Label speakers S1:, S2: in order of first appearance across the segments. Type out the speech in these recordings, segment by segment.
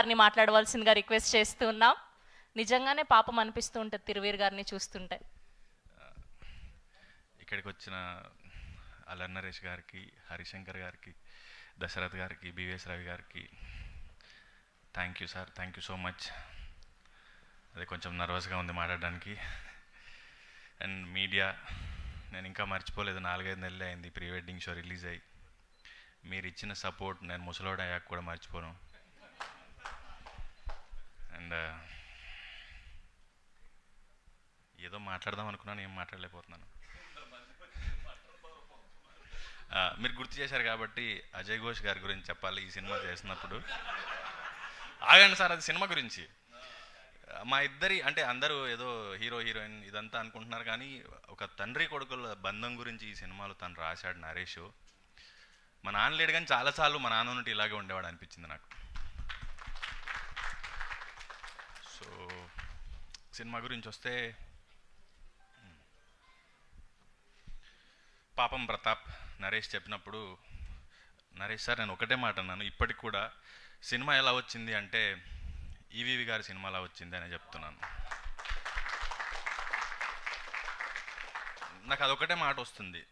S1: గారిని మాట్లాడవలసిందిగా రిక్వెస్ట్ చేస్తూ ఉన్నాం. నిజంగానే పాపం అనిపిస్తూ ఉంటుంది తిరువీర్ గారిని చూస్తుంటే.
S2: ఇక్కడికి వచ్చిన అల్లరి నరేష్ గారికి, హరిశంకర్ గారికి, దశరథ్ గారికి, బివిఎస్ రవి గారికి thank you sir, thank you so much. అదే కొంచెం నర్వస్గా ఉంది మాట్లాడడానికి. అండ్ మీడియా, నేను ఇంకా మర్చిపోలేదు, 4-5 నెలలు అయింది ప్రీ వెడ్డింగ్ షో రిలీజ్ అయ్యి. మీరు ఇచ్చిన సపోర్ట్ నేను ముసలోడు అయ్యాక కూడా మర్చిపోను. అండ్ ఏదో మాట్లాడదాం అనుకున్నాను, ఏం మాట్లాడలేకపోతున్నాను. మీరు గుర్తు చేశారు కాబట్టి అజయ్ ఘోష్ గారి గురించి చెప్పాలి. ఈ సినిమా చేసినప్పుడు ఆగండి సార్, అది సినిమా గురించి. మా ఇద్దరి అంటే అందరూ ఏదో హీరో హీరోయిన్ ఇదంతా అనుకుంటున్నారు, కానీ ఒక తండ్రి కొడుకుల బంధం గురించి ఈ సినిమాలో తను రాశాడు నరేష్. మా నాన్న లేడు కానీ చాలాసార్లు మా నాన్న నుండి ఇలాగే ఉండేవాడు అనిపించింది నాకు. సో సినిమా గురించి వస్తే, పాపం ప్రతాప్ నరేష్ చెప్పినప్పుడు, నరేష్ సార్ నేను ఒకటే మాట అన్నాను, ఇప్పటికి కూడా సినిమా ఎలా వచ్చింది అంటే ఈవీవి గారి సినిమా ఎలా వచ్చింది అని చెప్తున్నాను. నాకు అదొకటే మాట వస్తుంది.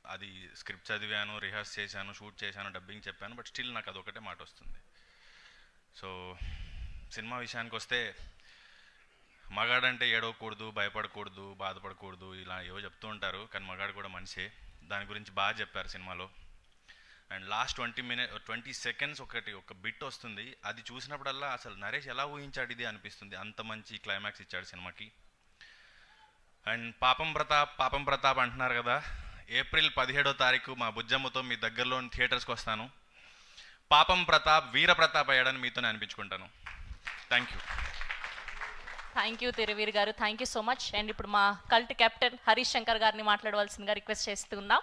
S2: అది స్క్రిప్ట్ చదివాను, రిహార్స్ చేశాను, షూట్ చేశాను, డబ్బింగ్ చెప్పాను, బట్ స్టిల్ నాకు అదొకటే మాట వస్తుంది. సో సినిమా విషయానికి వస్తే, మగాడంటే ఏడవకూడదు, భయపడకూడదు, బాధపడకూడదు, ఇలా ఏవో చెప్తూ ఉంటారు, కానీ మగాడు కూడా మనిషే. దాని గురించి బాగా చెప్పారు సినిమాలో. అండ్ లాస్ట్ 20 సెకండ్స్ ఒక బిట్ వస్తుంది, అది చూసినప్పుడల్లా అసలు నరేష్ ఎలా ఊహించాడు ఇది అనిపిస్తుంది. అంత మంచి క్లైమాక్స్ ఇచ్చాడు సినిమాకి. అండ్ పాపం ప్రతాప్ అంటున్నారు కదా, ఏప్రిల్ 17వ తారీఖు మా బుజ్జమ్మతో మీ దగ్గరలోని థియేటర్స్కి వస్తాను. పాపం ప్రతాప్ వీర ప్రతాప్ అయ్యాడని మీతోనే అనిపించుకుంటాను. థ్యాంక్
S1: యూ తిరువీర్ గారు, thank you so much. And ఇప్పుడు మా కల్ట్ కెప్టెన్ హరీష్ శంకర్ గారిని మాట్లాడవలసిందిగా రిక్వెస్ట్ చేస్తున్నాం.